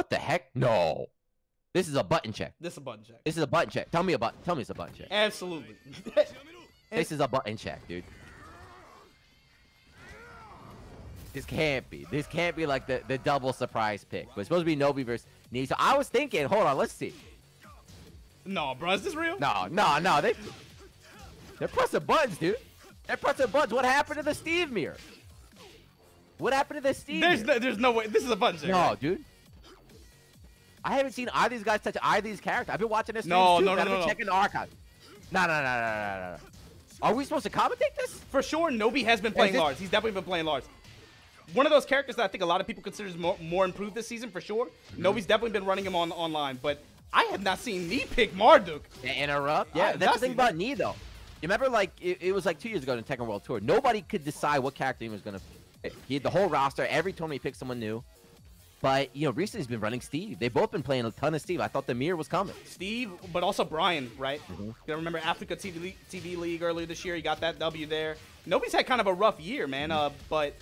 What the heck? No. This is a button check. This is a button check. This is a button check. Tell me it's a button check. Absolutely. This is a button check, dude. This can't be. This can't be like the double surprise pick. But it's supposed to be Noobi versus Nee. So I was thinking, hold on, let's see. No, bro, is this real? No. They're pressing buttons, dude. They're pressing buttons. What happened to the Steve mirror? What happened to the Steve mirror? There's no way. This is a button check. No, right? dude. I haven't seen either of these guys touch either of these characters. I've been watching this. No. Checking the archive. No. Are we supposed to commentate this? For sure, Noobi has been playing Lars. He's definitely been playing Lars. One of those characters that I think a lot of people consider more improved this season, for sure. Noobi's definitely been running him online, but I have not seen Nee pick Marduk. Interrupt. Yeah, that's the thing about Nee, though. You remember, like, it was like 2 years ago in the Tekken World Tour. Nobody could decide what character he was going to pick. He had the whole roster. Every tournament he picked someone new. But, you know, recently he's been running Steve. They've both been playing a ton of Steve. I thought the mirror was coming. Steve, but also Brian, right? You remember Africa TV League earlier this year? He got that W there. Noobi's had kind of a rough year, man. But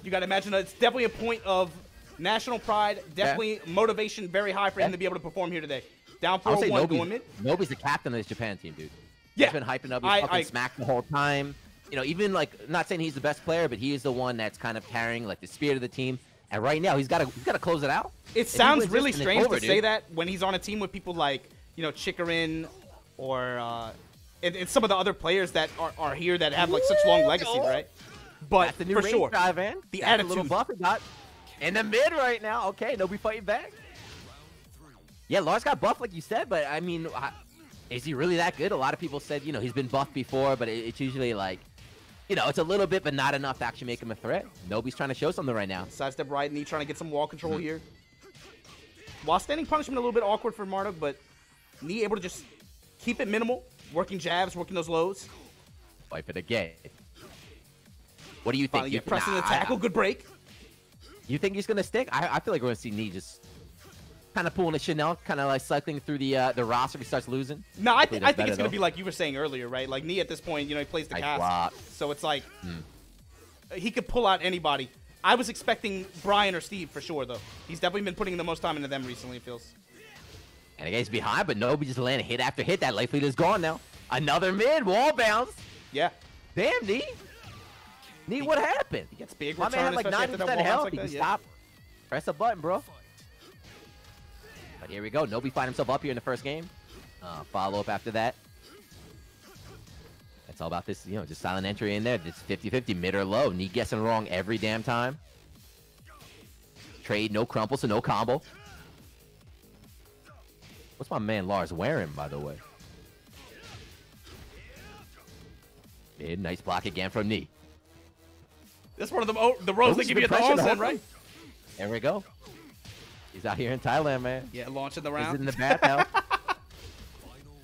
you got to imagine it's definitely a point of national pride. Definitely motivation very high for him to be able to perform here today. Down 4-1 going mid. Noobi's the captain of this Japan team, dude. Yeah. He's been hyping up. He's fucking smacked the whole time. You know, even, like, not saying he's the best player, but he is the one that's kind of carrying, like, the spirit of the team. And right now, he's got to close it out. It sounds really strange to say that when he's on a team with people like, you know, Chikarin or and some of the other players that are here that have, like, such long legacy, right? But the new for sure, drive, man. The That's attitude. A little buff he got in the mid right now. Okay, Noobi fighting back. Yeah, Lars got buffed, like you said, but, I mean, is he really that good? A lot of people said, you know, he's been buffed before, but it's usually, like, you know, it's a little bit, but not enough to actually make him a threat. Noobi's trying to show something right now. Sidestep right, Nee trying to get some wall control here. While standing punishment a little bit awkward for Marduk, but Nee able to just keep it minimal, working jabs, working those lows. Wipe it again. What do you think? Finally pressing the tackle, good break. You think he's going to stick? I feel like we're going to see Nee just kind of pulling a Chanel, kind of like cycling through the roster if he starts losing. No, I think it's going to be like you were saying earlier, right? Like Nee at this point, you know, he plays the cast. So it's like he could pull out anybody. I was expecting Brian or Steve for sure, though. He's definitely been putting the most time into them recently, it feels. And again, he's behind, but Noobi just landed hit after hit. That life lead is gone now. Another mid, wall bounce. Yeah. Damn, Nee. Nee, what happened? He gets big return. My man had like 90% health. Like he can stop. Press a button, bro. But here we go. Noobi find himself up here in the first game. Follow up after that. That's all about this, you know, just silent entry in there. It's 50-50, mid or low. Nee guessing wrong every damn time. Trade, no crumple, so no combo. What's my man Lars wearing, by the way? Mid, nice block again from Nee. That's one of the roles they give you at the onset, right? There we go. He's out here in Thailand, man. Yeah, launching the round. He's in the bathhouse.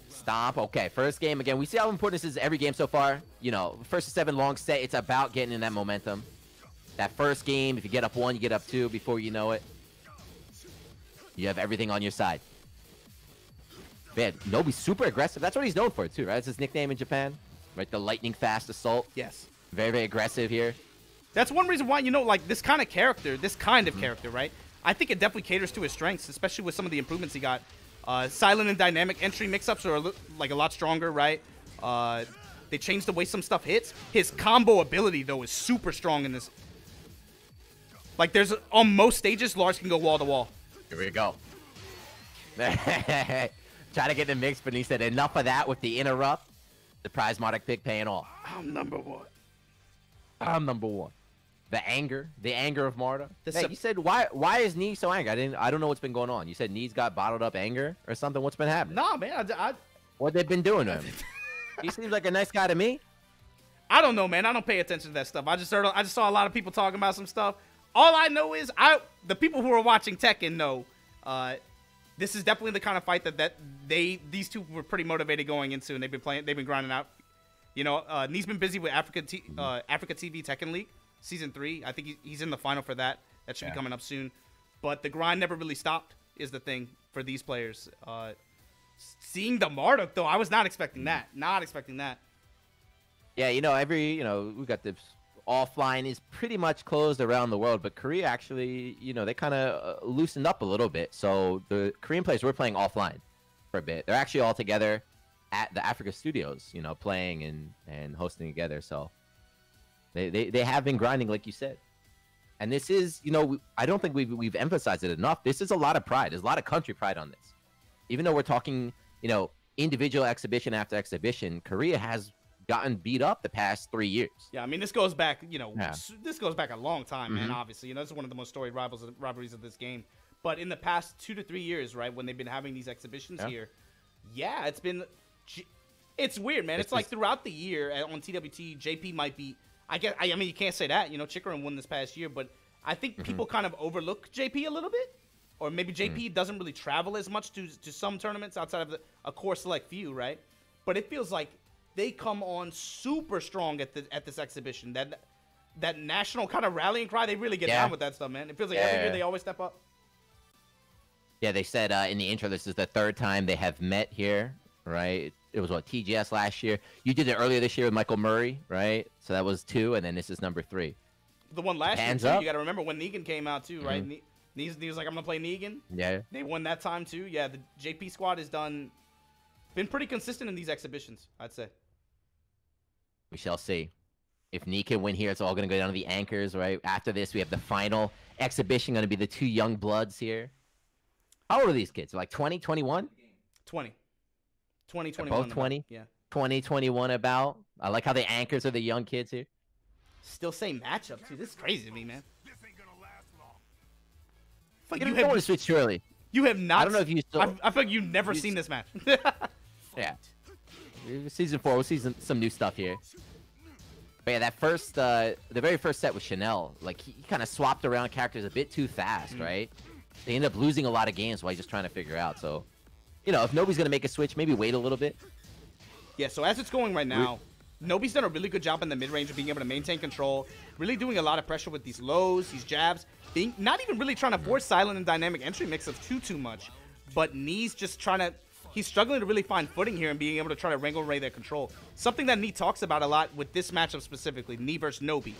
Stomp. Okay, first game again. We see how important this is every game so far. You know, first to 7 long set. It's about getting in that momentum. That first game, if you get up 1, you get up 2 before you know it. You have everything on your side. Man, Noobi's super aggressive. That's what he's known for, too, right? That's his nickname in Japan. Right, the lightning fast assault. Yes. Very, very aggressive here. That's one reason why, you know, like, this kind of character, right? I think it definitely caters to his strengths, especially with some of the improvements he got. Silent and dynamic entry mix-ups are, like, a lot stronger, right? They changed the way some stuff hits. His combo ability, though, is super strong in this. Like, on most stages, Lars can go wall-to-wall. Here we go. Try to get the mix, but he said enough of that with the interrupt. The prize Marduk pick paying off. I'm number 1. I'm number 1. The anger of Marduk. Hey, you said why is Nee so angry? I don't know what's been going on. You said Nee's got bottled up anger or something. What's been happening? Nah, man. What they've been doing to him? He seems like a nice guy to me. I don't know, man. I don't pay attention to that stuff. I just saw a lot of people talking about some stuff. All I know is the people who are watching Tekken know this is definitely the kind of fight that these two were pretty motivated going into, and they've been grinding out. You know, Nee's been busy with Africa TV Tekken League Season 3. I think he's in the final for that. That should be coming up soon. But the grind never really stopped is the thing for these players. Seeing the Marduk, though, I was not expecting that. Not expecting that. Yeah, you know, we got this offline is pretty much closed around the world, but Korea actually, they kind of loosened up a little bit. So the Korean players were playing offline for a bit. They're actually all together at the Africa studios, playing and hosting together. So they have been grinding, like you said. And this is, I don't think we've emphasized it enough. This is a lot of pride. There's a lot of country pride on this. Even though we're talking, individual exhibition after exhibition, Korea has gotten beat up the past 3 years. Yeah, I mean, this goes back, this goes back a long time, man, obviously. This is one of the most storied rivalries of this game. But in the past 2 to 3 years, right, when they've been having these exhibitions here, it's weird, man. It's like throughout the year on TWT, JP might be, I mean, you can't say that. Chikrin won this past year, but I think people kind of overlook JP a little bit. Or maybe JP doesn't really travel as much to some tournaments outside of a core select few, right? But it feels like they come on super strong at this exhibition. That national kind of rallying cry, they really get down with that stuff, man. It feels like every year they always step up. Yeah, they said in the intro, this is the 3rd time they have met here, right? It was, TGS last year. You did it earlier this year with Michael Murray, right? So that was 2, and then this is number 3. The one last year, too, you got to remember when Negan came out, too, right? He was like, I'm going to play Negan. Yeah. They won that time, too. Yeah, the JP squad has been pretty consistent in these exhibitions, I'd say. We shall see. If Negan can win here, it's all going to go down to the anchors, right? After this, we have the final exhibition, going to be the 2 young bloods here. How old are these kids? Like 20, 21? 20. 20, 21. They're both 20? Yeah. 20, 21 about. I like how the anchors are the young kids here. Still same matchup, too. This is crazy to me, man. Like you have to switch too early. You have not. I don't know if you still. I feel like you've never seen this match. Yeah. Season 4, we'll see some new stuff here. But yeah, the very first set with Chanel, like he kind of swapped around characters a bit too fast, right? They end up losing a lot of games while he's just trying to figure out. So, if Nobody's gonna make a switch, maybe wait a little bit. Yeah. So as it's going right now, Nobi's done a really good job in the mid-range of being able to maintain control, really doing a lot of pressure with these lows, these jabs, not even really trying to force silent and dynamic entry mix of too much, but Knee's just he's struggling to really find footing here and being able to try to wrangle away their control. Something that Knee talks about a lot with this matchup specifically, Knee versus Nobi.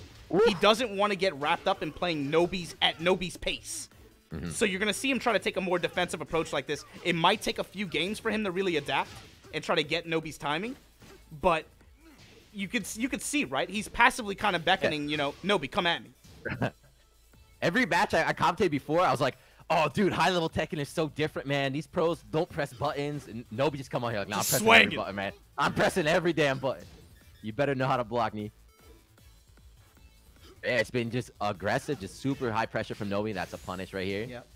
He doesn't want to get wrapped up in playing at Nobi's pace. So you're going to see him try to take a more defensive approach like this. It might take a few games for him to really adapt and try to get Nobi's timing, but you could see, right? He's passively kind of beckoning, Nobi, come at me. Every match I commentated before, I was like, oh, dude, high-level Tekken is so different, man. These pros don't press buttons, and Nobi just come on here like, nah, I'm pressing every button, man. I'm pressing every damn button. You better know how to block me. Yeah, it's been just aggressive, just super high pressure from Nobi. That's a punish right here. Yep.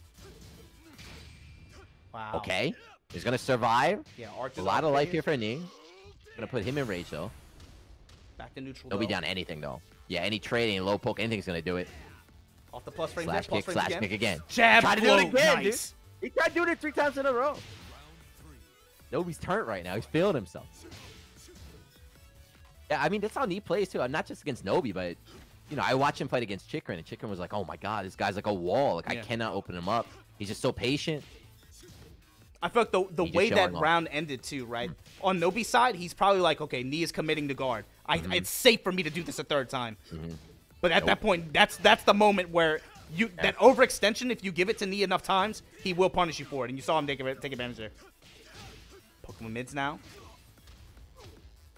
Wow. Okay. He's going to survive. Yeah, a lot of life here for Knee. Going to put him in rage, though. Back to neutral. Nobi down anything, though. Yeah, any trade, any low poke, anything's going to do it. Off the plus frame. Slash kick again. Jab, tried to do it again, nice. Dude. He tried doing it 3 times in a row. Nobi's turnt right now. He's feeling himself. Yeah, I mean, that's how Knee plays, too. I'm not just against Nobi, but, I watch him fight against Chikrin, and Chikrin was like, oh, my God, this guy's like a wall. Like, I cannot open him up. He's just so patient. I feel like the way that round ended, too, right? On Nobi's side, he's probably like, okay, Knee is committing to guard. It's safe for me to do this a 3rd time. But at that point, that's the moment where that overextension, if you give it to Knee enough times, he will punish you for it. And you saw him take advantage there. Pokemon mids now.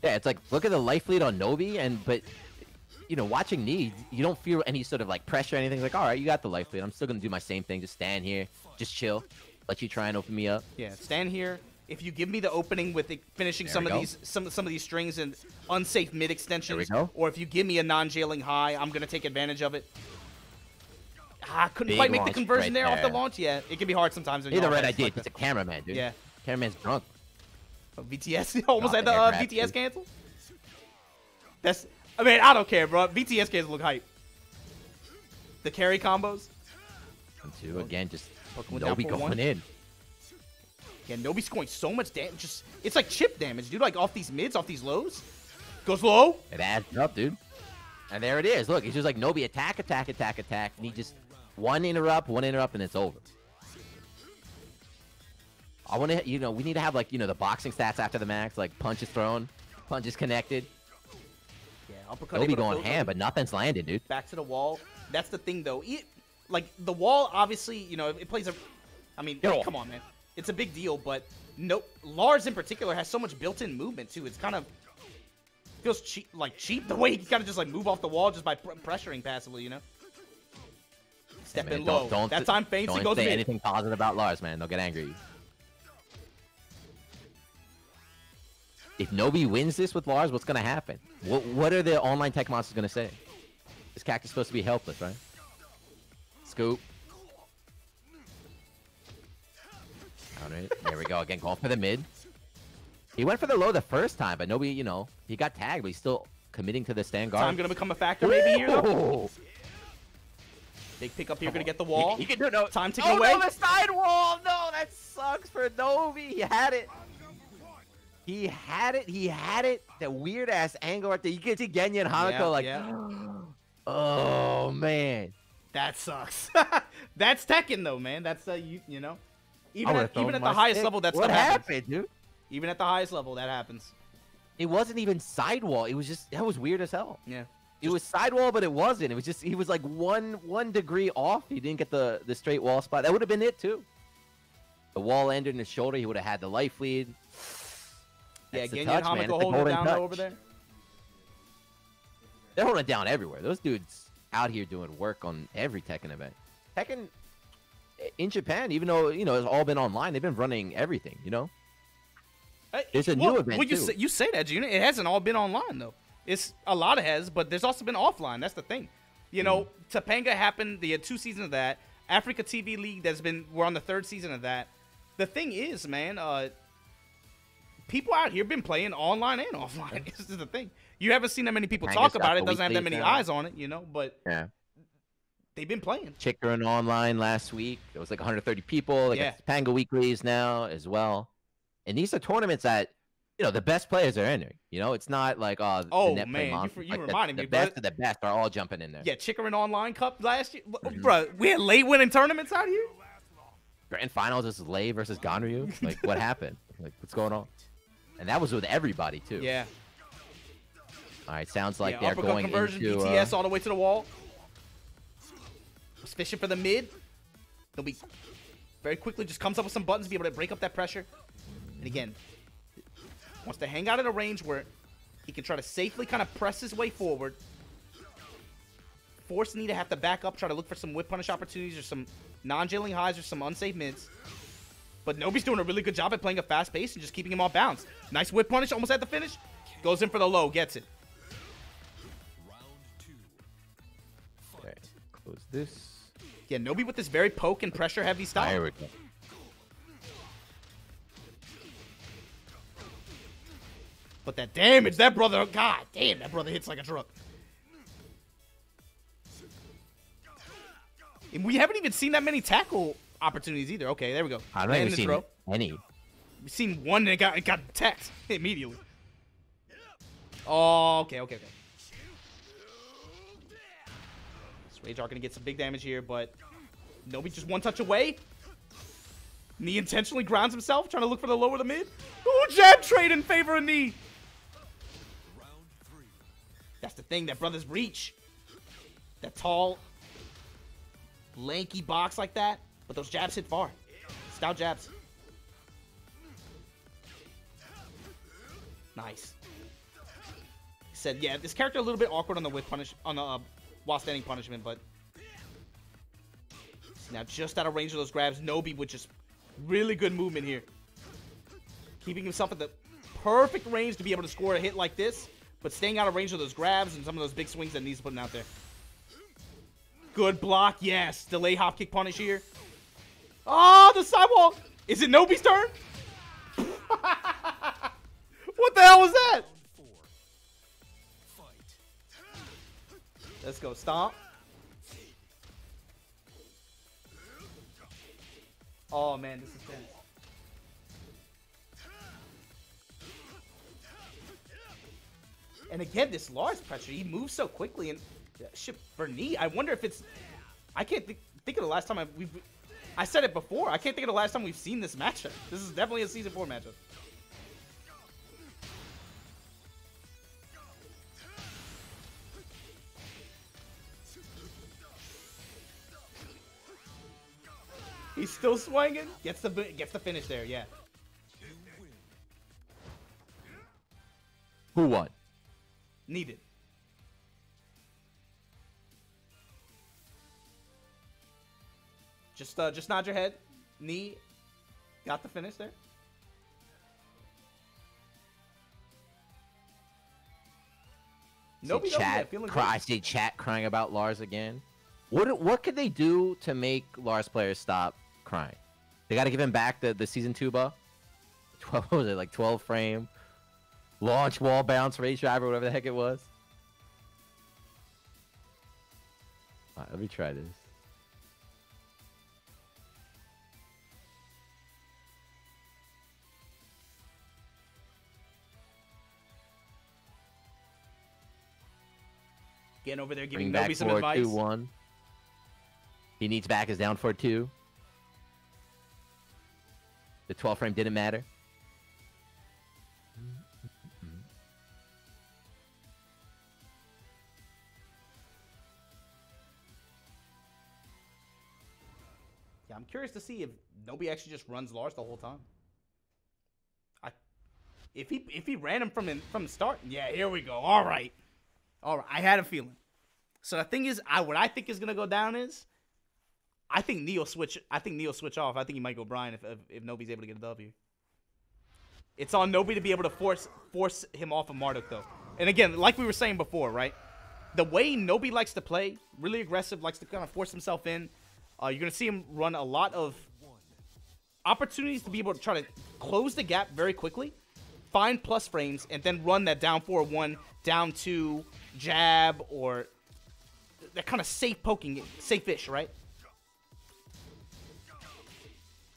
Yeah, it's like, look at the life lead on Nobi, but, watching Knee, you don't feel any sort of, like, pressure or anything. It's like, all right, you got the life lead. I'm still going to do my same thing. Just stand here. Just chill. Let you try and open me up. Yeah, stand here. If you give me the opening with finishing some of these strings and unsafe mid extensions, or if you give me a non-jailing high, I'm gonna take advantage of it. Couldn't quite make the conversion there off the launch yet. It can be hard sometimes. Either right, I did. It's a cameraman, dude. Yeah, cameraman's drunk. Oh, VTS almost had the VTS cancel. I mean, I don't care, bro. VTS cancel look hype. The carry combos. 1-2 again, just Nobi going in. Yeah, Nobi's scoring so much damage. It's like chip damage, dude. Like off these mids, off these lows. Goes low. It adds up, dude. And there it is. Look, it's just like Nobi attack. And he just one interrupt, and it's over. I want to, we need to have like, the boxing stats after the max, like punches thrown, punches connected. Yeah, Uppercut. Noobi going ham, but nothing's landed, dude. Back to the wall. That's the thing, though. Like, the wall, obviously, you know, it plays a... I mean, come on, man. It's a big deal, but no, Lars in particular has so much built-in movement, too. It's kind of... feels cheap, the way he can kind of just, like, move off the wall just by pressuring passively, you know? Step in low. That time feints and goes Don't say mid. anything positive about Lars, man. They'll get angry. If Noobi wins this with Lars, what's going to happen? What are the online tech monsters going to say? This Cactus is supposed to be helpless, right? Scoop. Alright, there we go. Again, going for the mid. He went for the low the first time, but Noobi, you know, he got tagged, but he's still committing to the stand guard. Time going to become a factor maybe here, though. Big pick up here, going to get the wall. He can do it. No. Time ticking away. Oh, no, the side wall. No, that sucks for Noobi. He had it. He had it. He had it. That weird-ass angle right there. You can see Genya and Hanako oh, man. That sucks. That's Tekken, though, man. That's, you know. Even at the highest level, that's what happened, dude. Even at the highest level, that happens. It wasn't even sidewall. It was just, that was weird as hell. Yeah. It was sidewall, but it wasn't. It was just, he was like one degree off. He didn't get the straight wall spot. That would have been it, too. The wall ended in his shoulder. He would have had the life lead. Yeah, Genya and Hanako holding it down over there. They're holding it down everywhere. Those dudes out here doing work on every Tekken event. Tekken in Japan, even though, you know, it's all been online, they've been running everything, you know? There's a new event, too. You say that, Junior. It hasn't all been online, though. A lot of has, but there's also been offline. That's the thing. You know, Topanga happened. They had 2 seasons of that. Africa TV League, we're on the 3rd season of that. The thing is, man, people out here been playing online and offline. This is the thing. You haven't seen that many people talk about it. Doesn't have that many eyes on it, you know, but they've been playing. Chickering online last week. It was like 130 people. They got Topanga weeklies now as well. And these are tournaments that, you know, the best players are entering. You know, it's not like, the net man, you reminded me. The best of the best are all jumping in there. Yeah, Chickering Online Cup last year. Bro, we had late winning tournaments out here. Grand Finals, this is Lei versus Ganryu. Like, what happened? Like, what's going on? And that was with everybody, too. Yeah. All right, sounds like they're going conversion, into... BTS all the way to the wall. Was fishing for the mid. He'll be very quickly just comes up with some buttons to be able to break up that pressure. And again, wants to hang out at a range where he can try to safely kind of press his way forward. Force Knee to have to back up, try to look for some whip punish opportunities or some non-jailing highs or some unsafe mids. But Nobi's doing a really good job at playing a fast pace and just keeping him off balance. Nice whip punish, almost at the finish. Goes in for the low, gets it. Okay, close this. Yeah, Noobi with this very poke and pressure heavy style. There we go. But that damage, that brother, god damn, that brother hits like a truck. And we haven't even seen that many tackle opportunities either. Okay, there we go. I don't even seen any. We've seen one that got tacked immediately. Oh, okay. Rage are going to get some big damage here, but Noobi just one touch away. Knee intentionally grounds himself, trying to look for the low or the mid. Ooh, jab trade in favor of Knee. That's the thing, that brother's reach. That tall, lanky box like that, but those jabs hit far. Stout jabs. Nice. He said, yeah, this character a little bit awkward on the whip punish, on the while standing punishment, but now just out of range of those grabs, Noobi with just really good movement here. Keeping himself at the perfect range to be able to score a hit like this, but staying out of range of those grabs and some of those big swings that Knee's putting out there. Good block, yes. Delay hop kick punish here. Oh, the sidewall. Is it Nobi's turn? What the hell was that? Let's go, stomp. Oh man, this is tense. And again, this Lars pressure, he moves so quickly, and shit for Knee, I wonder if it's, I can't think of the last time I said it before, I can't think of the last time we've seen this matchup. This is definitely a Season 4 matchup. He's still swinging. Gets the finish there. Yeah. Who won? Needed. Just nod your head. Knee. Got the finish there. Nobody I see chat crying about Lars again. What could they do to make Lars players stop crying? They got to give him back the season 2 buff. 12 what was it, like 12 frame launch wall bounce rage driver, whatever the heck it was. All right, let me try this. Getting over there, giving Noobi some advice. 2-1. He needs back his down 4-2. The 12 frame didn't matter. Yeah, I'm curious to see if Noobi actually just runs Lars the whole time. If he ran him from the start, yeah, here we go. All right. I had a feeling. So the thing is, what I think is gonna go down is, I think Neil switch off. I think he might go Brian if Nobi's able to get a W. It's on Noobi to be able to force him off of Marduk though. And again, like we were saying before, right? The way Noobi likes to play, really aggressive, likes to kind of force himself in. You're gonna see him run a lot of opportunities to be able to try to close the gap very quickly, find plus frames, and then run that down 4-1, down 2 jab, or that kind of safe poking, safe-ish, right?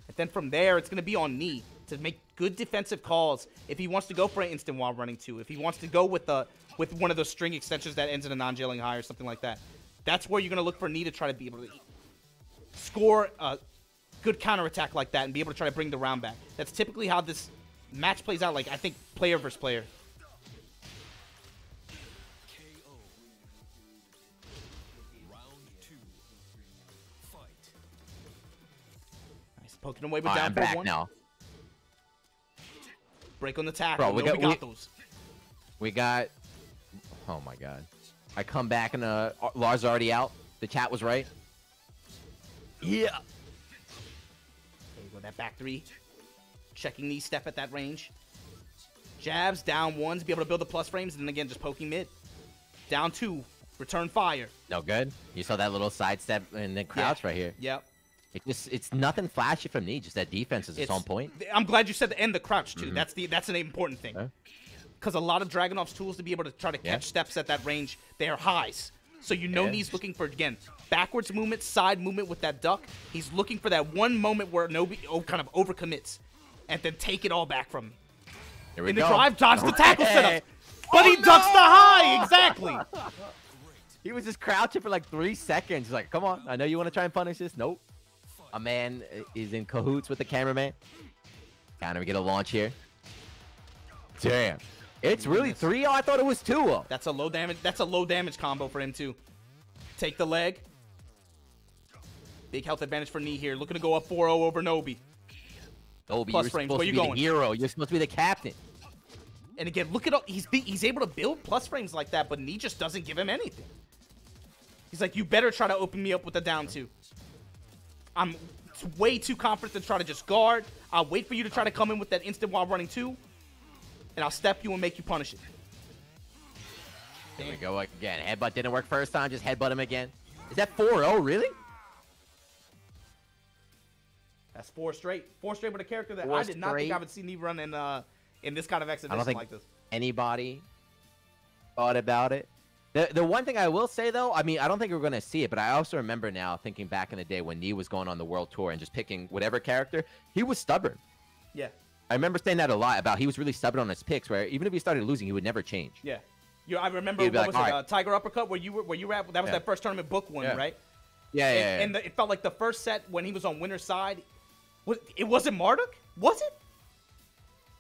And then from there, it's going to be on knee to make good defensive calls if he wants to go for an instant while running 2, if he wants to go with one of those string extensions that ends in a non-jailing high or something like that. That's where you're going to look for knee to try to be able to score a good counterattack like that and be able to try to bring the round back. That's typically how this match plays out, like, I think, player versus player. Nice. Poking away with down 4-1. Back now. Break on the tackle. Bro, we got those. We got... Oh, my God. I come back and Lars already out. The chat was right. Yeah. There you go, that back 3. Checking knee step at that range. Jabs, down 1s, be able to build the plus frames, and then again, just poking mid. Down 2, return fire. No good. You saw that little sidestep and then crouch right here. Yep. It's nothing flashy from me. Just that defense is on point. I'm glad you said the end the crouch too. That's an important thing. Because a lot of Dragunov's tools to be able to try to catch steps at that range, they are highs. So you know Knee's looking for, again, backwards movement, side movement with that duck. He's looking for that one moment where Noobi kind of overcommits and then take it all back from him. Here we In go. the drive, dodge the tackle setup. But he ducks the high, exactly. He was just crouching for like 3 seconds. He's like, come on, I know you want to try and punish this. Nope. A man is in cahoots with the cameraman. Kind of get a launch here. Damn. It's really 3-0. I thought it was 2-0. That's a low damage. That's a low damage combo for him too. Take the leg. Big health advantage for Knee here. Looking to go up 4-0 over Noobi. Noobi, Plus you're frames. supposed Where to you be going? the hero. You're supposed to be the captain. And again, look at all he's able to build plus frames like that, but Knee just doesn't give him anything. He's like, you better try to open me up with a down 2. I'm way too confident to try to just guard. I'll wait for you to try to come in with that instant while running 2. And I'll step you and make you punish it. There we go again. Headbutt didn't work first time. Just headbutt him again. Is that 4-0, really? That's 4 straight. 4 straight with a character that I did not think I would see Knee run in this kind of exhibition like this. Anybody thought about it. The one thing I will say, though, I mean, I don't think we're going to see it, but I also remember now thinking back in the day when Knee was going on the world tour and just picking whatever character, he was stubborn. Yeah. I remember saying that a lot about he was really stubborn on his picks, where even if he started losing, he would never change. Yeah. I remember, what was it, Tiger Uppercut, where you were at, that was that first tournament book one, right? Yeah, and it felt like the first set when he was on winner's side, it wasn't Marduk? Was it?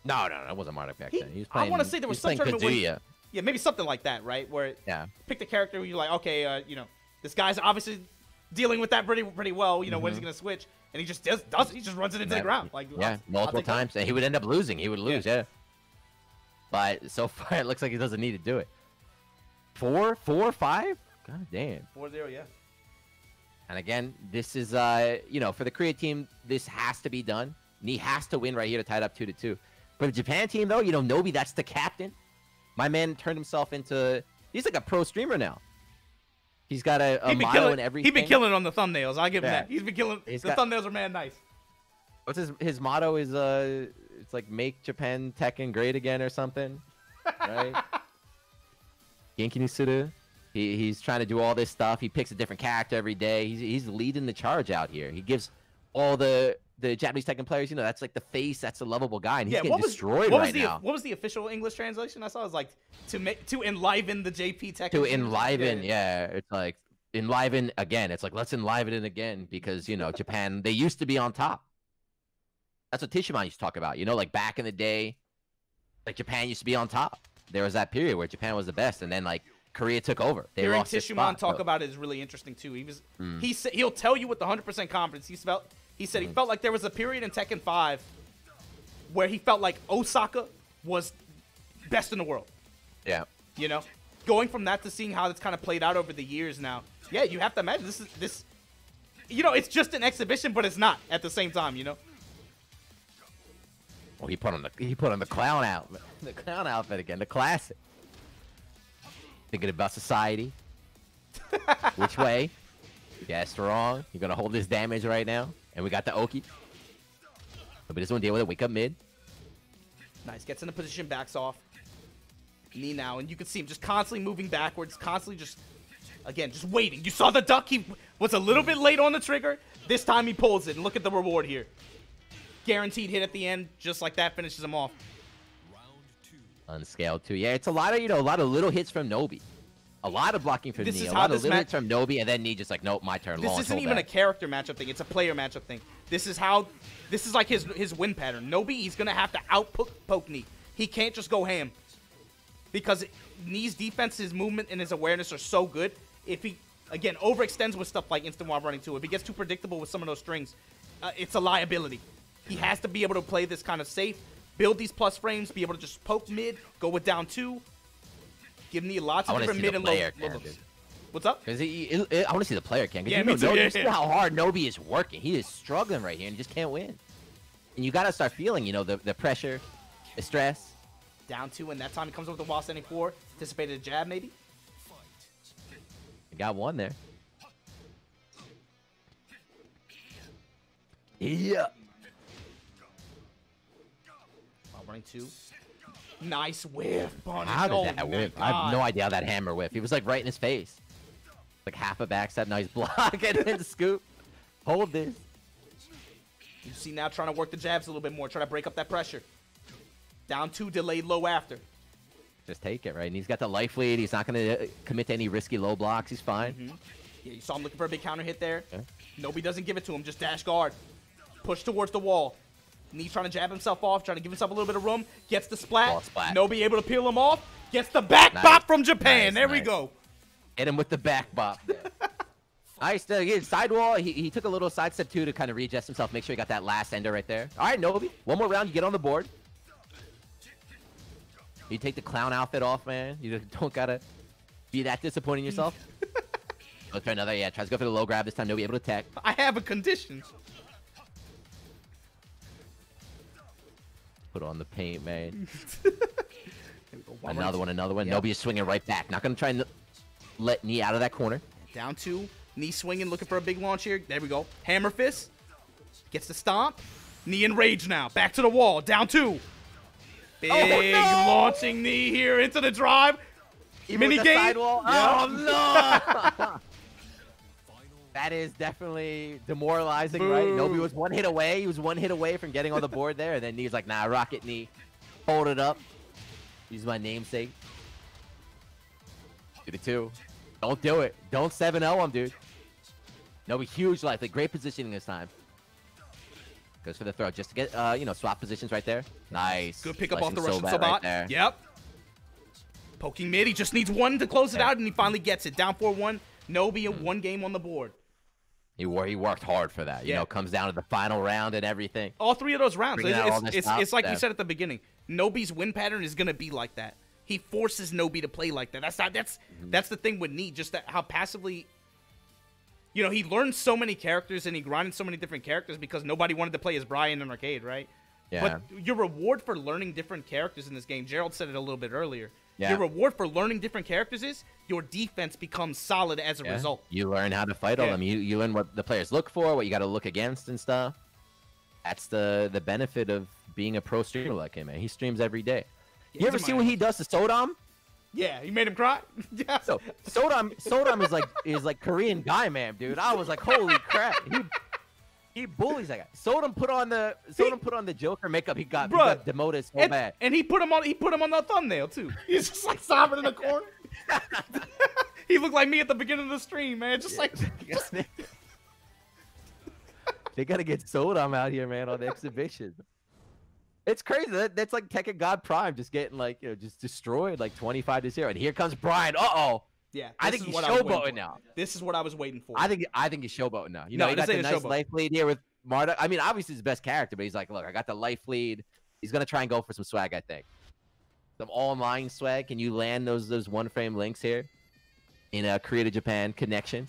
No, it wasn't Marduk back then. He was playing, I want to say there was some tournament Kazuya. Yeah, maybe something like that, right? Where picked a character where you're like, okay, you know, this guy's obviously dealing with that pretty well. You know, when he's gonna switch, and he just does he just runs it into the ground. Like, yeah, multiple times, and he would end up losing. He would lose, yeah. But so far, it looks like he doesn't need to do it. 4, 5? God damn. 4-0, yeah. And again, this is, you know, for the Korea team, this has to be done. Ni has to win right here to tie it up 2-2. For the Japan team, though, you know, Noobi, that's the captain. My man turned himself into, he's like a pro streamer now. He's got a motto and everything. He's been killing on the thumbnails. I'll give him that. He's been killing. The thumbnails are man nice. What's his motto is, it's like, make Japan Tekken great again or something, right? Genki ni suru. He's trying to do all this stuff. He picks a different character every day. He's leading the charge out here. He gives all the Japanese Tekken players, you know, that's like the face. That's a lovable guy, and he's getting destroyed right now. What was the official English translation I saw? It was like to enliven the JP Tekken. To enliven, yeah. It's like enliven again. It's like let's enliven it again because you know Japan. They used to be on top. That's what Tishimon used to talk about. You know, like back in the day, like Japan used to be on top. There was that period where Japan was the best, and then like Korea took over. They Hearing lost their Tishimon spot, talk about it is really interesting too. He'll tell you with the 100% confidence. He said he felt like there was a period in Tekken 5 where he felt like Osaka was best in the world. Yeah. You know, going from that to seeing how it's kind of played out over the years now. Yeah, you have to imagine this. You know, it's just an exhibition, but it's not at the same time. You know. Well, he put on the clown outfit, again, the classic. Thinking about society. Which way? Guessed wrong. You're gonna hold this damage right now, and we got the Oki. But this one deal with it. Wake up mid. Nice. Gets in the position, backs off. Knee now, and you can see him just constantly moving backwards, constantly just waiting. You saw the duck. He was a little bit late on the trigger. This time he pulls it, and look at the reward here. Guaranteed hit at the end, just like that finishes him off. Unscaled too. Yeah, it's a lot of a lot of little hits from Noobi. A lot of blocking from Ni. A lot of little hits from Noobi, and then Ni just like, nope, my turn. This isn't even a character matchup thing. It's a player matchup thing. This is like his win pattern. Noobi, he's gonna have to out-poke Ni. He can't just go ham. Because Ni's defense, his movement, and his awareness are so good. If he, again, overextends with stuff like instant while running too, if he gets too predictable with some of those strings, it's a liability. He has to be able to play this kind of safe, build these plus frames, be able to just poke mid, go with down 2, give Ni lots of different mid and low looks. What's up? Because I want to see the player cam. Yeah, you know, see how hard Noobi is working. He is struggling right here and he just can't win. And you got to start feeling, you know, the pressure, the stress. Down 2, and that time he comes over the wall standing 4. Anticipated a jab, maybe? He got one there. Yeah. Running 2. Nice whiff, Bonnie. How did that whiff? I have no idea how that hammer whiff. He was like right in his face. Like half a backstab, nice block, and then the scoop. Hold this. You see now trying to work the jabs a little bit more, trying to break up that pressure. Down 2, delayed low after. Just take it, right? And he's got the life lead. He's not going to commit to any risky low blocks. He's fine. Yeah, you saw him looking for a big counter hit there. Okay. Noobi doesn't give it to him. Just dash guard. Push towards the wall. Ni trying to jab himself off, trying to give himself a little bit of room. Gets the splat. Noobi able to peel him off. Gets the back bop from Japan. There we go. Hit him with the back bop. Nice. Sidewall. He took a little sidestep too to kind of readjust himself. Make sure he got that last ender right there. All right, Noobi. One more round. You get on the board. You take the clown outfit off, man. You don't gotta be that disappointing yourself. Let's try another. Yeah, tries to go for the low grab this time. Noobi able to tech. I have a condition. Put on the paint, man. Another one. Yep. Noobi is swinging right back. Not gonna try and let Ni out of that corner. Down 2. Ni swinging, looking for a big launch here. There we go. Hammer fist. Gets the stomp. Ni in rage now. Back to the wall. Down 2. Big launching Ni here into the drive. Mini game. Oh no! That is definitely demoralizing, right? Noobi was one hit away. He was one hit away from getting on the board there, and then Ni's like, "Nah, rocket Ni, hold it up. Use my namesake. Do the 2. Don't do it. Don't 7-0 him, dude. Noobi huge life, like great positioning this time." Goes for the throw just to get, you know, swap positions right there. Nice. Good pick up off the Russian Sabat. Right, yep. Poking mid. He just needs one to close it out, and he finally gets it. Down 4-1. Noobi in 1 game on the board. He worked hard for that. You know, comes down to the final round and everything. All 3 of those rounds. It's like you said at the beginning. Noobi's win pattern is gonna be like that. He forces Noobi to play like that. That's the thing with Nee, just that how passively. You know, he learned so many characters and he grinded so many different characters because nobody wanted to play as Brian in Arcade, right? Yeah. But your reward for learning different characters in this game, Gerald said it a little bit earlier. Yeah. Your reward for learning different characters is your defense becomes solid as a result. You learn how to fight on them. You learn what the players look for, what you got to look against and stuff. That's the benefit of being a pro streamer like him, man. He streams every day. You ever see what he does to Sodom? Yeah, he made him cry. Yeah. So Sodom is like Korean guy, man, dude. I was like, holy crap. He bullies that guy. Sodom put on the Joker makeup. He got demoted so bad. And he put him on the thumbnail too. He's just like sobbing in the corner. He looked like me at the beginning of the stream, man. They gotta get Sodom out here, man, on the exhibition. It's crazy. That's like Tekken God Prime just getting like, you know, just destroyed like 25-0. And here comes Brian. Yeah. I think he's showboating now. This is what I was waiting for. I think he's showboating now. You know, he got the nice life lead here with Marta. I mean, obviously his best character, but he's like, look, I got the life lead. He's gonna try and go for some swag, I think. Some online swag. Can you land those one frame links here in a Korea to Japan connection?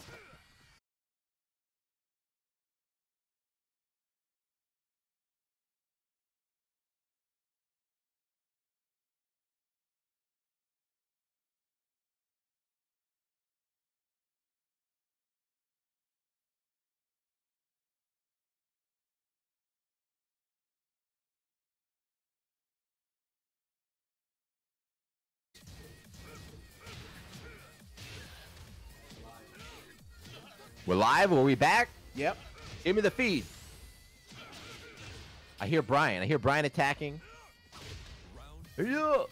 We're live. Are we back? Yep. Give me the feed. I hear Brian. I hear Brian attacking. Yeah. All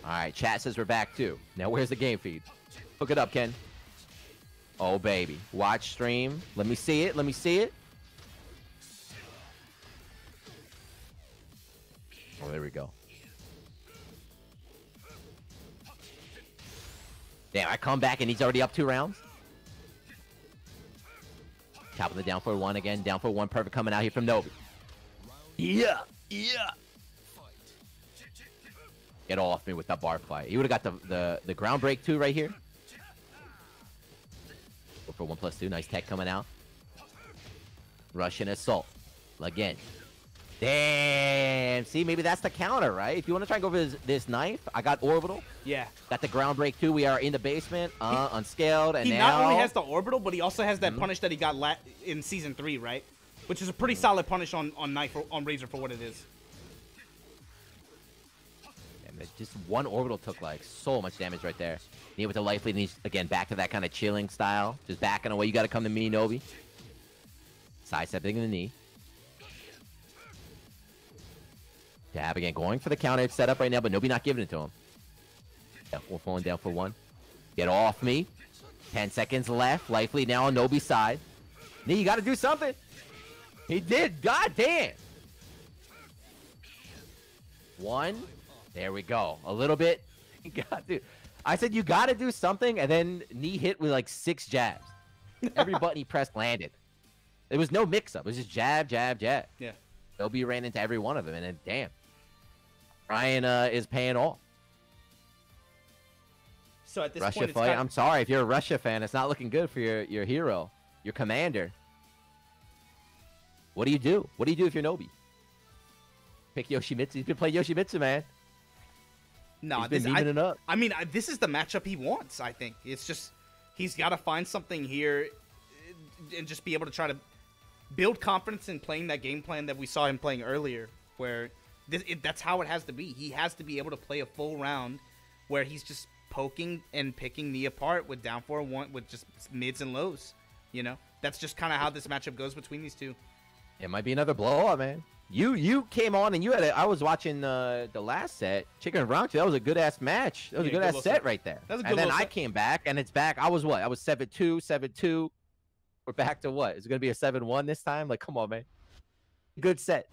right. Chat says we're back too. Now where's the game feed? Hook it up, Ken. Oh baby. Watch stream. Let me see it. Let me see it. Oh, there we go. Damn, I come back and he's already up 2 rounds. Top of the down for 1 again. Down for 1. Perfect coming out here from Noobi. Yeah. Yeah. Get off me with that bar fight. He would have got the ground break too right here. Go for 1+2. Nice tech coming out. Russian assault. Again. Damn. See, maybe that's the counter, right? If you want to try and go for this knife, I got orbital. Yeah. Got the ground break too. We are in the basement, unscaled, and he now... not only has the orbital, but he also has that punish that he got in season 3, right? Which is a pretty solid punish on knife on Razor for what it is. Yeah, just one orbital took like so much damage right there. Need with the life lead, and he's again back to that kind of chilling style, just backing away. You got to come to me, Noobi. Sidestepping the knee. Jab again, going for the counter setup right now, but Noobi not giving it to him. Yeah, we're falling down for 1. Get off me. 10 seconds left. Life lead now on Noobi's side. Nee, you got to do something. He did. God damn. 1. There we go. A little bit. God, dude. I said you got to do something, and then Nee hit with like 6 jabs. Every button he pressed landed. There was no mix-up. It was just jab, jab, jab. Yeah. Noobi ran into every one of them, and then damn. Brian is paying off. So at this Russia point, fight. I'm sorry if you're a Russia fan. It's not looking good for your hero, your commander. What do you do? What do you do if you're Noobi? Pick Yoshimitsu. He's been playing Yoshimitsu, man. No, he's been memeing it up. I mean, this is the matchup he wants. I think it's just he's got to find something here and just be able to try to build confidence in playing that game plan that we saw him playing earlier, where that's how it has to be. He has to be able to play a full round where he's just poking and picking me apart with down 4-1 with just mids and lows. You know, that's just kind of how this matchup goes between these two. It might be another blowout, man. You came on and you had I was watching the last set, Chicken and Bronx. That was a good ass match. That was a good ass set right there. And then I came back and it's back. I was what? I was 7-2, 7-2. We're back to what? Is it gonna be a 7-1 this time? Like, come on, man. Good set.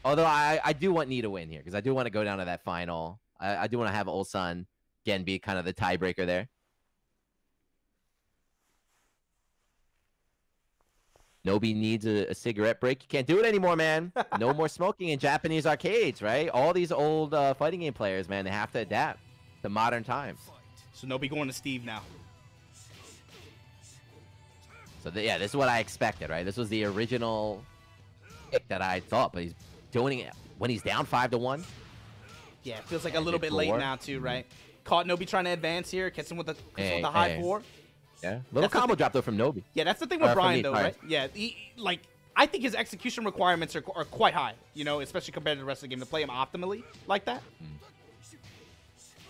Although I do want Nee to win here because I do want to go down to that final. I do want to have Ulsan again be kind of the tiebreaker there. Noobi needs a cigarette break. You can't do it anymore, man. No more smoking in Japanese arcades, right? All these old fighting game players, man, they have to adapt to modern times. So Noobi going to Steve now. So, yeah, this is what I expected, right? This was the original pick that I thought, but he's doing it when he's down 5-1. Yeah, it feels like a little bit late now, too, right? Caught Noobi trying to advance here. Gets him with the high 4. Yeah, little combo drop, though, from Noobi. Yeah, that's the thing with Brian, though, right? Yeah, like, I think his execution requirements are quite high, you know, especially compared to the rest of the game, to play him optimally like that.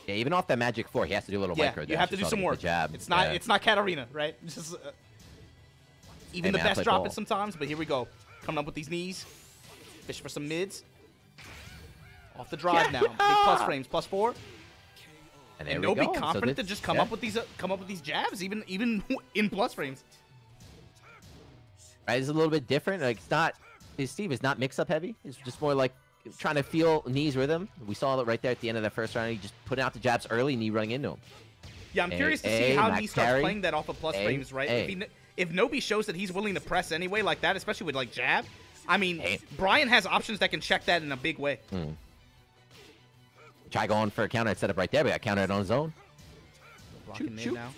Yeah, even off that Magic 4, he has to do a little micro. You have to do some work. Jab. It's not Katarina, right? It's just, even the best drop it sometimes, but here we go. Coming up with these knees. Fish for some mids. Off the drive now. Big plus frames, +4. And Noobi confident to just come up with these jabs, even in plus frames. Right, it's a little bit different. Like Steve is not mix-up heavy. It's just more like trying to feel knees rhythm. We saw it right there at the end of the first round. He just putting out the jabs early, knee running into him. Yeah, I'm curious to see how he starts playing that off of plus frames, right? If Noobi shows that he's willing to press anyway like that, especially with like jab, I mean, Brian has options that can check that in a big way. Try going for a counter setup right there, but got countered on his own. Blocking mid now.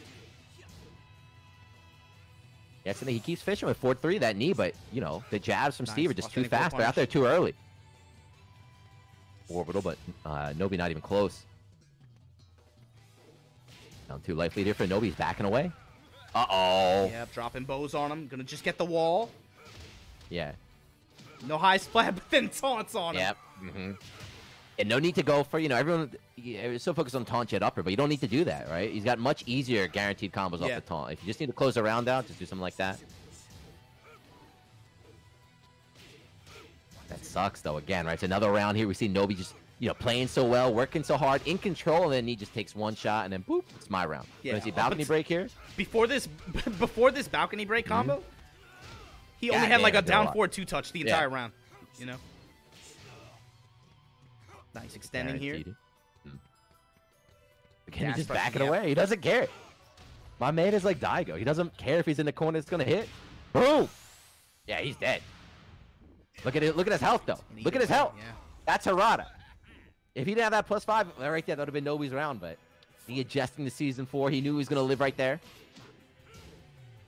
Yeah, so he keeps fishing with 4-3 that knee, but you know the jabs from Steve are just too fast. They're out there too early. Orbital, but Noobi not even close. Down 2 life leader for Nobi's backing away. Uh-oh. Yeah, dropping bows on him. Gonna just get the wall. Yeah. No high splat, but then taunts on him. Yep. And no need to go for, you know, everyone is so focused on taunt jet upper, but you don't need to do that, right? He's got much easier guaranteed combos off the taunt. If you just need to close the round out, just do something like that. That sucks, though, again, right? It's another round here. We see Noobi just, you know, playing so well, working so hard, in control, and then he just takes one shot, and then boop, it's my round. Yeah. You see balcony break here? Before this balcony break combo, he only had like a down 4 2-touch the entire round, you know? Nice extending here. Again, he's just backing away. He doesn't care. My man is like Daigo. He doesn't care if he's in the corner. It's gonna hit. Boom. Yeah, he's dead. Look at it. Look at his health, though. Look at his health. Yeah. That's Harada. If he didn't have that +5 right there, that would have been Nobi's round. But he adjusting to season 4. He knew he was gonna live right there.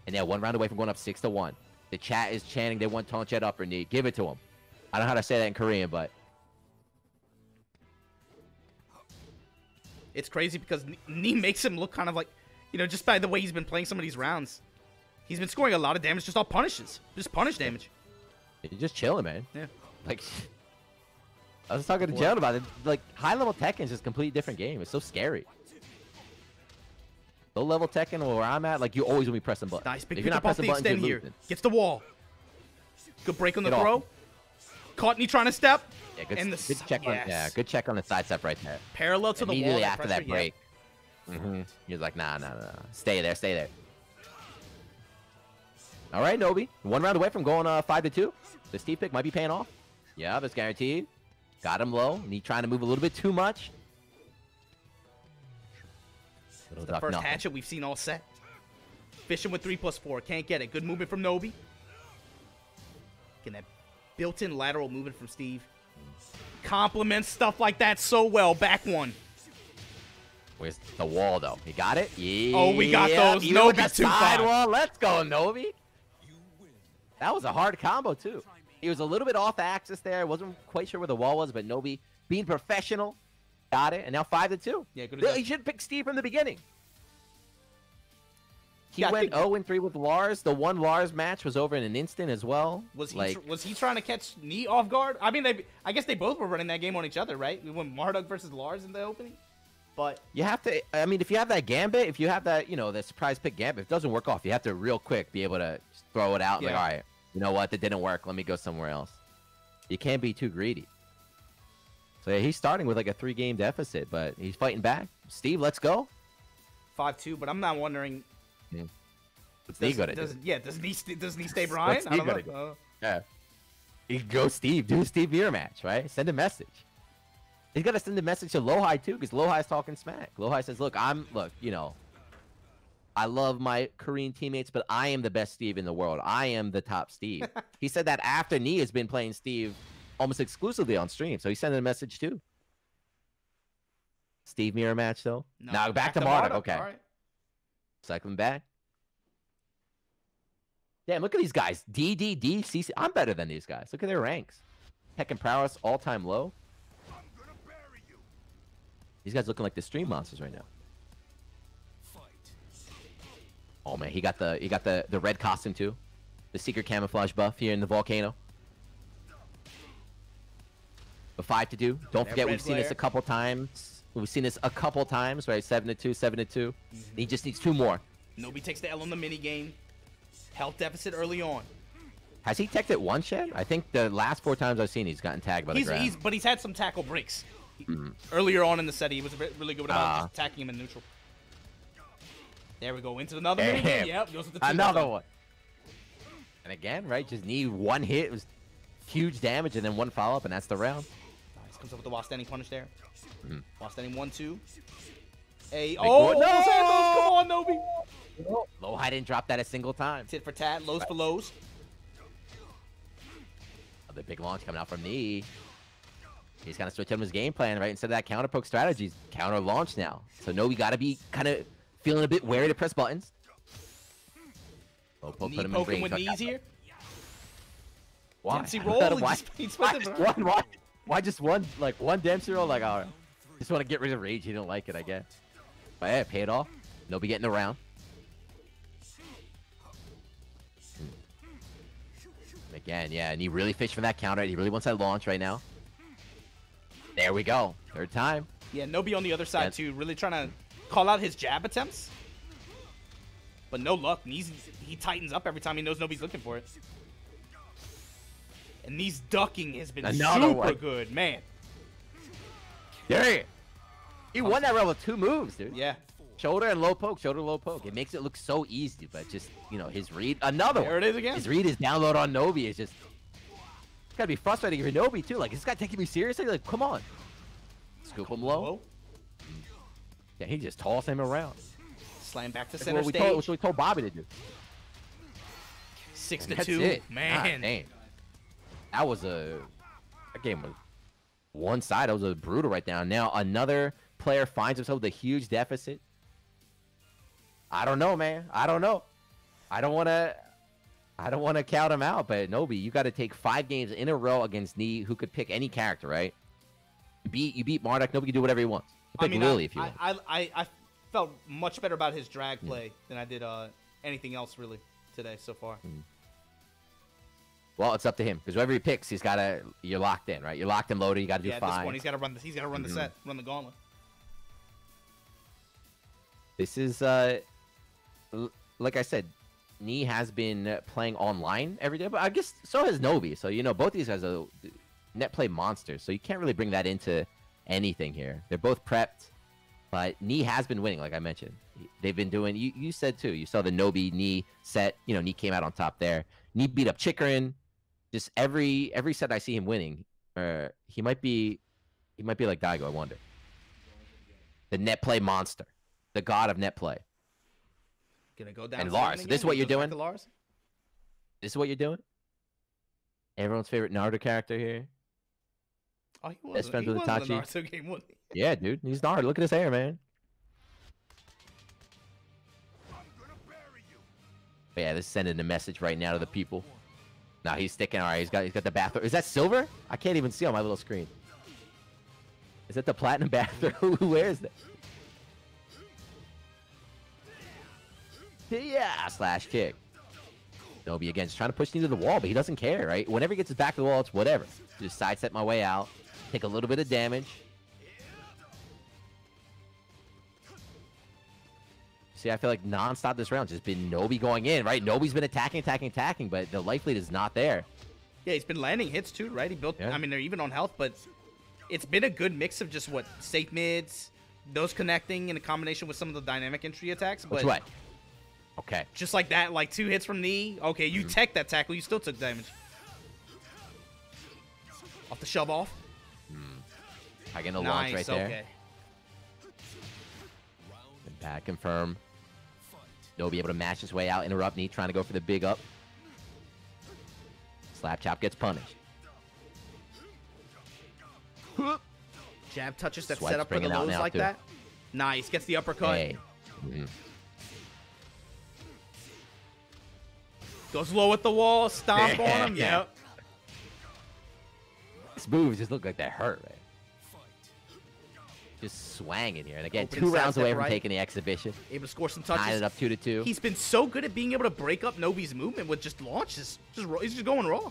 And yeah, 1 round away from going up 6-1. The chat is chanting they want taunt jet upper knee. Give it to him. I don't know how to say that in Korean, but. It's crazy because knee makes him look kind of like, you know, just by the way he's been playing some of these rounds. He's been scoring a lot of damage just off punishes. Just punish damage. He's just chilling, man. Yeah. Like, I was talking to Jared about it. Like, high-level Tekken is just a completely different game. It's so scary. Low-level Tekken, where I'm at, like, you always will be pressing buttons. Nice. Big pick up off the extend here. Gets the wall. Good break on the throw. Caught knee trying to step. Yeah, good check on, good check on the side step right there. Parallel to the wall. Immediately after that break. He was like, nah. Stay there, stay there. All right, Noobi. 1 round away from going 5-2. The Steve pick might be paying off. Yeah, that's guaranteed. Got him low. And he's trying to move a little bit too much. The first hatchet we've seen all set. Fishing with 3+4. Can't get it. Good movement from Noobi. Getting that built-in lateral movement from Steve. Complements stuff like that so well. Back 1. Where's the wall, though? He got it? Yeah. Oh, we got those. Noobi 2 side wall. Let's go, Noobi. That was a hard combo, too. He was a little bit off the axis there. Wasn't quite sure where the wall was, but Noobi, being professional, got it. And now 5-2. Yeah, good. He should pick Steve from the beginning. He went 0-3 with Lars. The one Lars match was over in an instant as well. Was he trying to catch knee off guard? I mean, I guess they both were running that game on each other, right? We went Marduk versus Lars in the opening. But you have to, I mean, if you have that gambit, if you have that, you know, the surprise pick gambit, if it doesn't work off, you have to real quick be able to throw it out. Yeah. Like, all right, you know what? That didn't work. Let me go somewhere else. You can't be too greedy. So yeah, he's starting with like a 3-game deficit, but he's fighting back. Steve, let's go. 5-2, but I'm not wondering. What's he gonna do? Does he stay Brian? I don't know. Yeah. You go Steve. Do a Steve mirror match, right? Send a message. He's got to send a message to Lohai, too, because Lohai's talking smack. Lohai says, look, you know, I love my Korean teammates, but I am the best Steve in the world. I am the top Steve. He said that after Nee has been playing Steve almost exclusively on stream, so he sent a message too. Steve mirror match though. No, now back to Marduk. Okay. All right. Cycling back. Damn, look at these guys. DDD, CC. I'm better than these guys. Look at their ranks. Tekken prowess all-time low. These guys looking like the stream monsters right now. Oh man, he got the red costume too. The secret camouflage buff here in the volcano. But 5 to do. Don't forget we've seen this a couple times. We've seen this a couple times, right? 7 to 2, 7 to 2. He just needs 2 more. Noobi takes the L on the mini game. Health deficit early on. Has he teched it once yet? I think the last 4 times I've seen he's gotten tagged by the ground. But he's had some tackle breaks. Earlier on in the set, he was really good about just attacking him in neutral. There we go. Into another mini game. Yep. Goes with the another one. And again, right? Just need 1 hit. It was huge damage and then 1 follow-up, and that's the round. Nice. Comes up with the while standing punish there. While standing 1-2. No! Come on, Noobi. Low high didn't drop that a single time. Tit for tat, lows for lows. The big launch coming out from Nee. He's kind of switching his game plan, right? Instead of that counter poke strategy, counter launch now. So Noobi got to be kind of feeling a bit wary to press buttons. Low poke put him in range. With knees here. Why? Dempsey roll. Why just one? Like one Dempsey roll? Like, all right. Just want to get rid of rage. He didn't like it, I guess. But yeah, pay it off. Noobi getting around. Again, yeah, and he really fished for that counter. He really wants that launch right now. There we go. 3rd time. Yeah, Noobi on the other side too, really trying to call out his jab attempts. But no luck. He tightens up every time he knows Nobi's looking for it. And Nee's ducking has been super good, man. Yeah. He won that round with 2 moves, dude. Yeah. Shoulder and low poke, shoulder, low poke. It makes it look so easy, but just, you know, his read, another one. There it is again. His read is download on Noobi. It's just, it's gotta be frustrating for Noobi too. Like, is this guy taking me seriously? Like, come on. Scoop him low. Yeah, he just tossed him around. Slam back to center stage. That's what we told Bobby to do. 6 to 2. Man. God, that was that game was one-sided. That was a brutal right now. Now another player finds himself with a huge deficit. I don't know, man. I don't know. I don't want to count him out, but Noobi, you got to take 5 games in a row against Nee, who could pick any character, right? You beat Marduk. Noobi can do whatever he wants. Pick Lily if you want. I felt much better about his drag play than I did anything else really today so far. Well, it's up to him because whoever he picks, you're locked in, right? You're locked and loaded. You got to do 5. This one, he's got to run the set, run the gauntlet. This is like I said, Nee has been playing online every day, but I guess so has Noobi. So, you know, both these guys are net play monsters, so you can't really bring that into anything here. They're both prepped, but Nee has been winning, like I mentioned. They've been doing, you said too, you saw the Noobi Nee set, you know, Nee came out on top there. Nee beat up Chikarin. Just every set I see him winning, he might be like Daigo, I wonder. The net play monster. The god of net play. Gonna go down. And Lars, this is what you're doing? Lars? This is what you're doing? Everyone's favorite Naruto character here. Oh, he was. Best friends with Itachi. Naruto game, wasn't he? Yeah, dude. He's Naruto. Look at his hair, man. But yeah, this is sending a message right now to the people. Now he's sticking. All right, he's got the bathroom. Is that silver? I can't even see on my little screen. Is that the platinum bathroom? Who wears that? Yeah, slash kick. Noobi again, just trying to push me to the wall, but he doesn't care, right? Whenever he gets his back to the wall, it's whatever. Just sidestep my way out, take a little bit of damage. See, I feel like non-stop this round just been Noobi going in, right? Noobi's been attacking, but the life lead is not there. Yeah, he's been landing hits too, right? He built, I mean, they're even on health, but it's been a good mix of just what, safe mids, those connecting in a combination with some of the dynamic entry attacks. But which way? Okay. Just like that, like 2 hits from Nee. Okay, you tech that tackle, you still took damage. Off the shove off. I get a launch right there. Okay. And back confirm. Noobi able to match his way out, interrupt Knee, trying to go for the big up. Slap chop gets punished. Jab touches that Sweat's set up for the bringing out lows now, like too. that. Nice. Gets the uppercut. Hey. Mhm. Goes low at the wall. Stomp on him. Yep. These moves just look like they hurt, man. Just swanging here. And again, Opening 2 rounds sidestep away from right. taking the exhibition. Able to score some Tied touches. it up 2-2. He's been so good at being able to break up Nobi's movement with just launches. He's just going raw.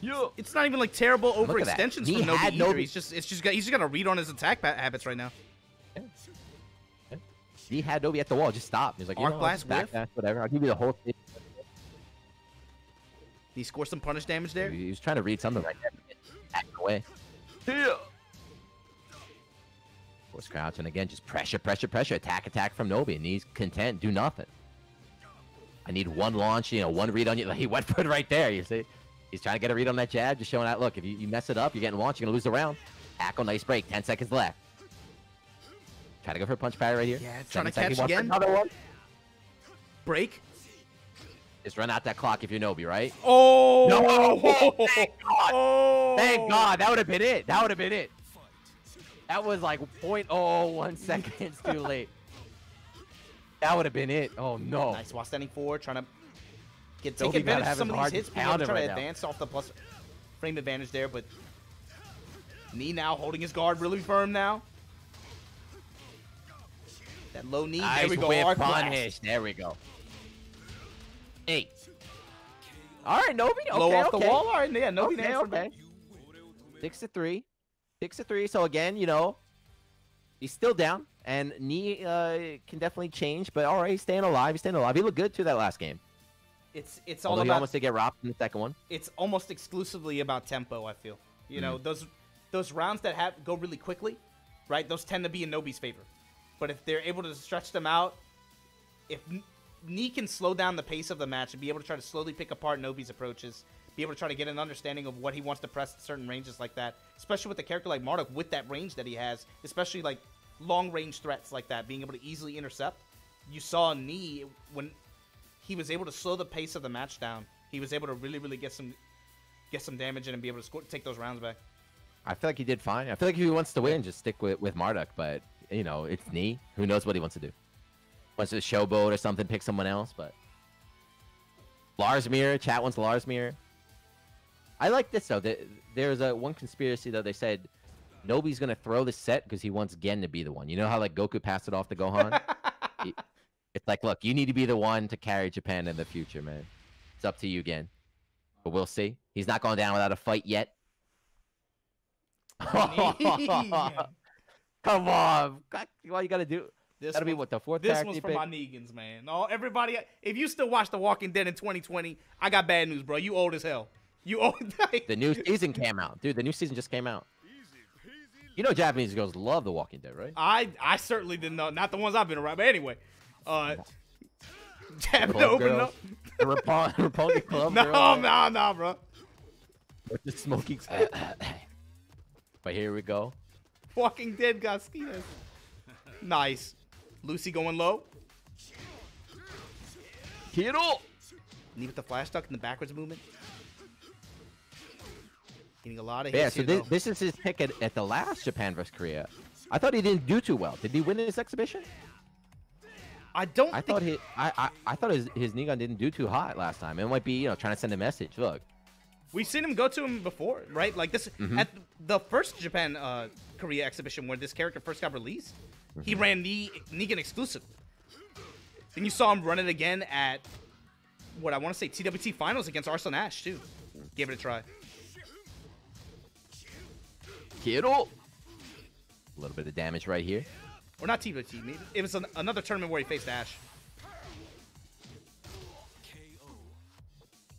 Yo. It's not even like terrible Look at that. overextensions He from Nobi had either. Noobi. He's just got to read on his attack habits right now. He had Noobi at the wall. Just stop. He's like, you Arc know, blast, back whiff. dash, whatever. I'll give you the whole thing. He scores some punish damage there. He was trying to read something right there. Back away. Yeah. Force crouch, and again, just pressure, pressure, pressure. Attack from Noobi, and he's content. Do nothing. I need one launch, one read on you. He went for it right there, you see. He's trying to get a read on that jab, just showing out, look, if you mess it up, you're getting launched, you're going to lose the round. Tackle, nice break. 10 seconds left. Try to go for a punch parry right here. Yeah, trying to 7 seconds, catch again. Another one. Break. Just run out that clock if you're Noobi, right? Oh! No! Thank God! Oh! Thank God! That would have been it. That would have been it. That was like 0.01 seconds too late. That would have been it. Oh no! Nice while standing forward, trying to take Noobi gotta advantage of have some his of these heart hits. Being able to pounding try right to now. advance off the plus frame advantage there, but Knee now holding his guard really firm now. That low knee. Nice There we go. whip Arc blast. punish. There we go. Hey. All right, Noobi. Okay, Low off the okay. wall. All right, yeah, Noobi Okay, answered okay. back. 6-3. 6-3. So again, he's still down, and Knee can definitely change. But all right, he's staying alive. He's staying alive. He looked good too that last game. It's all Although he about. almost did get robbed in the second one. It's almost exclusively about tempo. I feel. Those rounds that go really quickly, right? Those tend to be in Nobi's favor. But if they're able to stretch them out, if Knee can slow down the pace of the match and be able to try to slowly pick apart Nobi's approaches, be able to try to get an understanding of what he wants to press at certain ranges like that, especially with a character like Marduk with that range that he has, especially like long-range threats like that, being able to easily intercept. You saw Knee, when he was able to slow the pace of the match down, he was able to really, really get some damage in and be able to take those rounds back. I feel like he did fine. I feel like if he wants to win, just stick with Marduk. But, it's Knee. Who knows what he wants to do. Wants to showboat or something, pick someone else. But Lars Mirror, chat wants Lars Mirror. I like this, though. There's one conspiracy, though. They said Nobi's going to throw the set because he wants Gen to be the one. You know how, like, Goku passed it off to Gohan? It's like, look, you need to be the one to carry Japan in the future, man. It's up to you, Gen. But we'll see. He's not going down without a fight yet. Come on. What you got to do? That'll be what, the fourth This character one's you for pick? my Negans, man. Oh, everybody, if you still watch The Walking Dead in 2020, I got bad news, bro. You old as hell. You old. The new season came out. Dude, the new season just came out. You know Japanese girls love The Walking Dead, right? I certainly didn't know. Not the ones I've been around. But anyway, Jab Club open girls. up. The Roppongi Club No, girl. no, bro. With the smoking. But here we go. Walking Dead got skiers. Nice. Lucy going low. Hero. Knee with the flash duck in the backwards movement. Getting a lot of Yeah, hits so here, though. this is his pick at the last Japan vs. Korea. I thought he didn't do too well. Did he win this exhibition? I don't I think... thought his Nigon didn't do too hot last time. It might be, trying to send a message. Look. We've seen him go to him before, right? Like this at the first Japan Korea exhibition where this character first got released, he ran Negan exclusive. Then you saw him run it again at what I want to say TWT finals against Arslan Ash too. Give it a try. Hero. A little bit of damage right here. Or not TWT. Maybe it was another tournament where he faced Ash.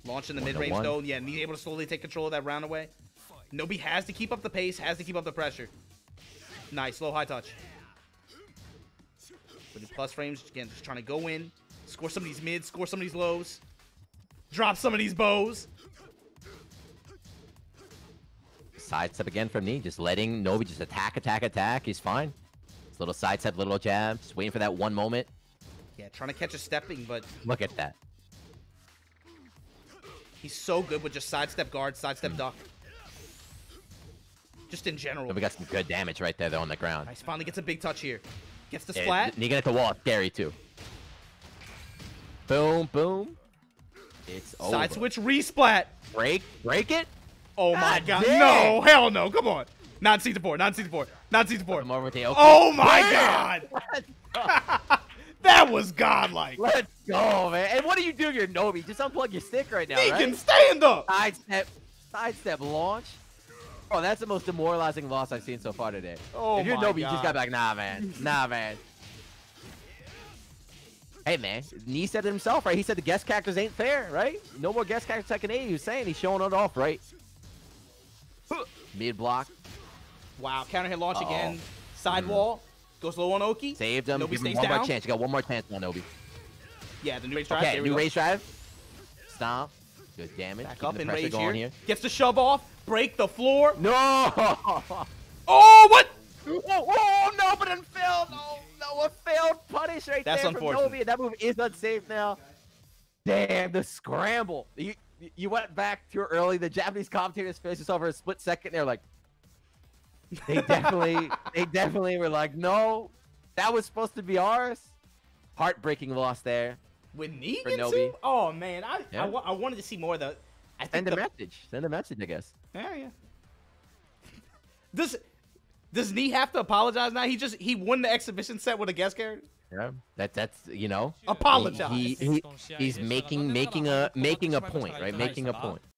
Launch in the mid-range though. Yeah, Knee able to slowly take control of that round away. Noobi has to keep up the pace, has to keep up the pressure. Nice, low high touch. With the plus frames, again, just trying to go in, score some of these mids, score some of these lows, drop some of these bows. sidestep again from Knee. Just letting Noobi just attack. He's fine. Just little sidestep, little jab. Just waiting for that one moment. Yeah, trying to catch a stepping, but... Look at that. He's so good with just sidestep guard, sidestep duck. Just in general. We got some good damage right there, though, on the ground. Nice. Finally gets a big touch here. Gets the splat. Knee at the wall. Scary, too. Boom, boom. It's over. Side switch, resplat. Break it. Oh my god. Damn. No, hell no. Come on. Not season 4. Okay. Oh my god. That was godlike. Let's go, man. And what do you do if you're Noobi? Just unplug your stick right now, He right? can stand up. Sidestep launch. Oh, that's the most demoralizing loss I've seen so far today. Oh if you're my Noobi, you just God. gotta be like, nah, man. Nah, man. Hey, man. Knee said it himself, right? He said the guest characters ain't fair, right? No more guest characters Tekken 8. He was saying he's showing it off, right? Mid block. Wow, counter hit launch again. Sidewall. Goes low on Oki. Saved him. Noobi Give him stays one down. more chance. You got one more chance on Noobi. Yeah, the new rage drive. Okay, There we new go. rage drive. Stomp. Good damage. Back Keeping up the in pressure rage going here. Gets the shove off. Break the floor. No! Oh, what? Oh, no, but it failed. No, a failed punish right That's there from unfortunate. Noobi. That move is unsafe now. Damn, the scramble. You went back too early. The Japanese commentators finished this over a split second. They're like, they definitely were like, no, that was supposed to be ours. Heartbreaking loss there. With Negan For Noobi. too? Oh man, I Yeah. wanted to see more of the. I think Send a message. Send a message, I guess. Yeah. Does Nee have to apologize now? He won the exhibition set with a guest character. Yeah, that's you know. Apologize. He's making a point, right? Making a point.